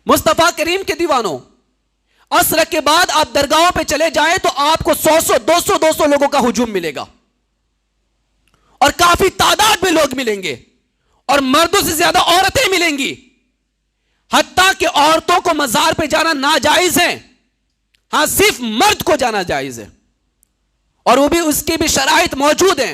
मुस्तफा करीम के दीवानों, असर के बाद आप दरगाहों पे चले जाएं तो आपको 100 200 लोगों का हुजूम मिलेगा और काफी तादाद में लोग मिलेंगे और मर्दों से ज्यादा औरतें मिलेंगी। हत्ता कि औरतों को मजार पे जाना नाजायज है, हां सिर्फ मर्द को जाना जायज है और वो भी उसकी भी शराइत मौजूद है।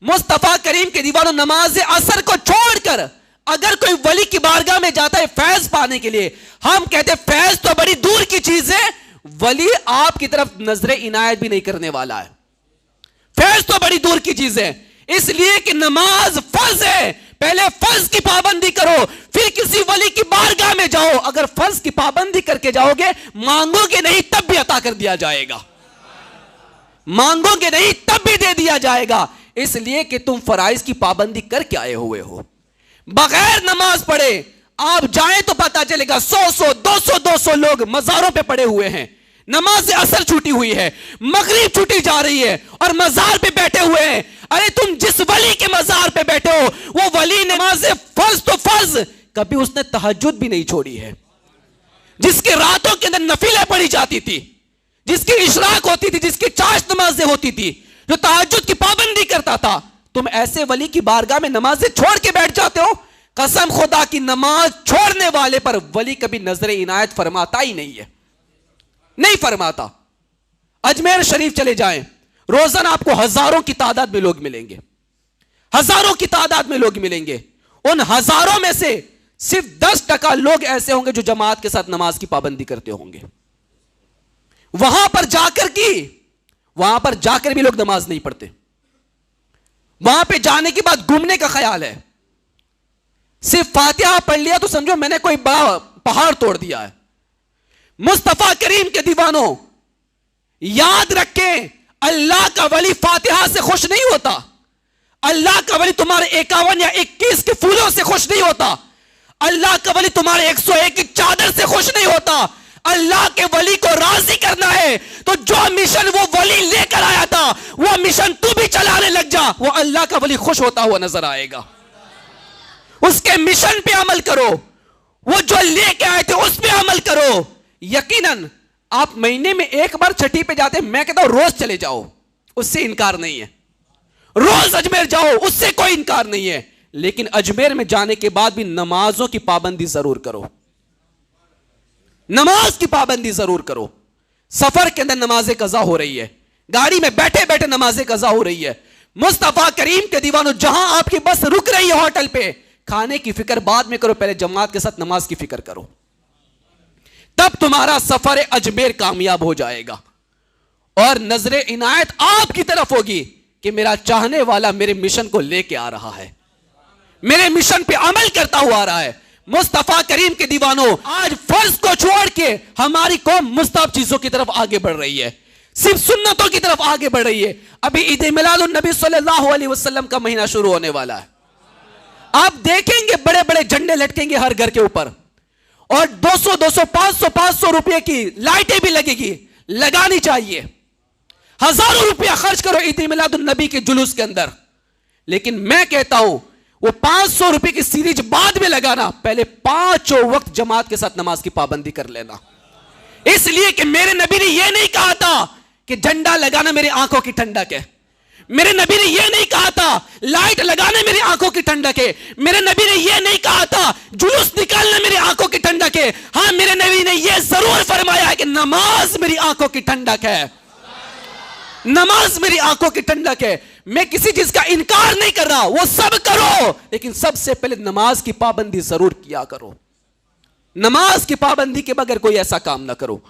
मुस्तफा करीम के दीवानों, नमाज असर को छोड़कर अगर कोई वली की बारगाह में जाता है फैज पाने के लिए, हम कहते हैं फैज तो बड़ी दूर की चीज है, वली आपकी तरफ नजरे इनायत भी नहीं करने वाला है। फैज तो बड़ी दूर की चीज है, इसलिए कि नमाज फर्ज है। पहले फर्ज की पाबंदी करो, फिर किसी वली की बारगाह में जाओ। अगर फर्ज की पाबंदी करके जाओगे, मांगोगे नहीं तब भी अता कर दिया जाएगा, मांगोगे नहीं तब भी दे दिया जाएगा, इसलिए कि तुम फराइज की पाबंदी करके आए हुए हो। बगैर नमाज पढ़े आप जाएं तो पता चलेगा 100 200 लोग मजारों पे पड़े हुए हैं। नमाज से असर छूटी हुई है, मगरिब छूटी जा रही है और मजार पे बैठे हुए हैं। अरे तुम जिस वली के मजार पे बैठे हो वो वली नमाज फर्ज तो फर्ज, कभी उसने तहज्जुद भी नहीं छोड़ी है, जिसके रातों के अंदर नफिलें पढ़ी जाती थी, जिसकी इशराक होती थी, जिसकी चाश नमाजें होती थी, जो तहज्जुद की पाबंदी करता था। तुम ऐसे वली की बारगाह में नमाजें छोड़ के बैठ जाते हो। कसम खुदा की, नमाज छोड़ने वाले पर वली कभी नजरे इनायत फरमाता ही नहीं है, नहीं फरमाता। अजमेर शरीफ चले जाएं, रोजाना आपको हजारों की तादाद में लोग मिलेंगे, हजारों की तादाद में लोग मिलेंगे। उन हजारों में से सिर्फ 10% लोग ऐसे होंगे जो जमात के साथ नमाज की पाबंदी करते होंगे। वहां पर जाकर भी लोग नमाज नहीं पढ़ते। वहां पे जाने के बाद घूमने का ख्याल है, सिर्फ फातिहा पढ़ लिया तो समझो मैंने कोई बड़ा पहाड़ तोड़ दिया है। मुस्तफा करीम के दीवानों, याद रखें, अल्लाह का वली फातिहा से खुश नहीं होता। अल्लाह का वली तुम्हारे 51 या 21 के फूलों से खुश नहीं होता। अल्लाह का वली तुम्हारे 101 की चादर से खुश नहीं होता। अल्लाह के वली को राजी करना है तो जो मिशन वो वली लेकर आया था वो मिशन तू भी चलाने लग जा, वो अल्लाह का वली खुश होता हुआ नजर आएगा। उसके मिशन पे अमल करो, वो जो लेके आए थे उस पे अमल करो। यकीनन आप महीने में एक बार छठी पे जाते, मैं कहता हूं रोज चले जाओ, उससे इनकार नहीं है। रोज अजमेर जाओ, उससे कोई इनकार नहीं है, लेकिन अजमेर में जाने के बाद भी नमाजों की पाबंदी जरूर करो, नमाज की पाबंदी जरूर करो। सफर के अंदर नमाजें कज़ा हो रही है, गाड़ी में बैठे बैठे नमाजें कज़ा हो रही है। मुस्तफा करीम के दीवानों, जहां आपकी बस रुक रही है होटल पे, खाने की फिक्र बाद में करो, पहले जमात के साथ नमाज की फिक्र करो, तब तुम्हारा सफर अजमेर कामयाब हो जाएगा और नजरे इनायत आपकी तरफ होगी कि मेरा चाहने वाला मेरे मिशन को लेके आ रहा है, मेरे मिशन पे अमल करता हुआ आ रहा है। मुस्तफा करीम के दीवानों, आज फर्ज को छोड़ के हमारी कौम मुस्तहब चीजों की तरफ आगे बढ़ रही है, सिर्फ सुन्नतों की तरफ आगे बढ़ रही है। अभी ईद मिलादुन नबी सल्लल्लाहु अलैहि वसल्लम का महीना शुरू होने वाला है। आप देखेंगे बड़े बड़े झंडे लटकेंगे हर घर के ऊपर और 200 500 रुपए की लाइटें भी लगेगी, लगानी चाहिए। हजारों रुपया खर्च करो ईद मिलादुन नबी के जुलूस के अंदर, लेकिन मैं कहता हूं वो 500 रुपए की सीरीज बाद में लगाना, पहले 5 वक्त जमात के साथ नमाज की पाबंदी कर लेना। इसलिए कि मेरे नबी ने यह नहीं कहा था कि झंडा लगाना मेरी आंखों की ठंडक है, मेरे नबी ने यह नहीं कहा था लाइट लगाना मेरी आंखों की ठंडक है, मेरे नबी ने यह नहीं कहा था जुलूस निकालना मेरी आंखों की ठंडक है। हां, मेरे नबी ने यह जरूर फरमाया है कि नमाज मेरी आंखों की ठंडक है, नमाज मेरी आंखों की ठंडक है। मैं किसी चीज का इनकार नहीं कर रहा, वो सब करो, लेकिन सबसे पहले नमाज की पाबंदी जरूर किया करो। नमाज की पाबंदी के बगैर कोई ऐसा काम ना करो।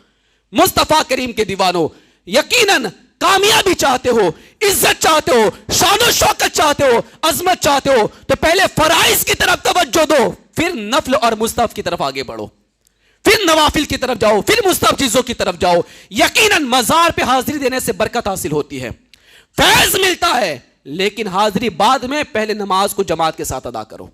मुस्तफा करीम के दीवानों, यकीनन कामयाबी चाहते हो, इज्जत चाहते हो, शान शौकत चाहते हो, अजमत चाहते हो, तो पहले फराइज की तरफ तवज्जो दो, फिर नफल और मुस्तहब की तरफ आगे बढ़ो, फिर नवाफिल की तरफ जाओ, फिर मुस्तहब चीजों की तरफ जाओ। यकीनन मजार पे हाजिरी देने से बरकत हासिल होती है, फैज मिलता है, लेकिन हाजिरी बाद में, पहले नमाज को जमात के साथ अदा करो।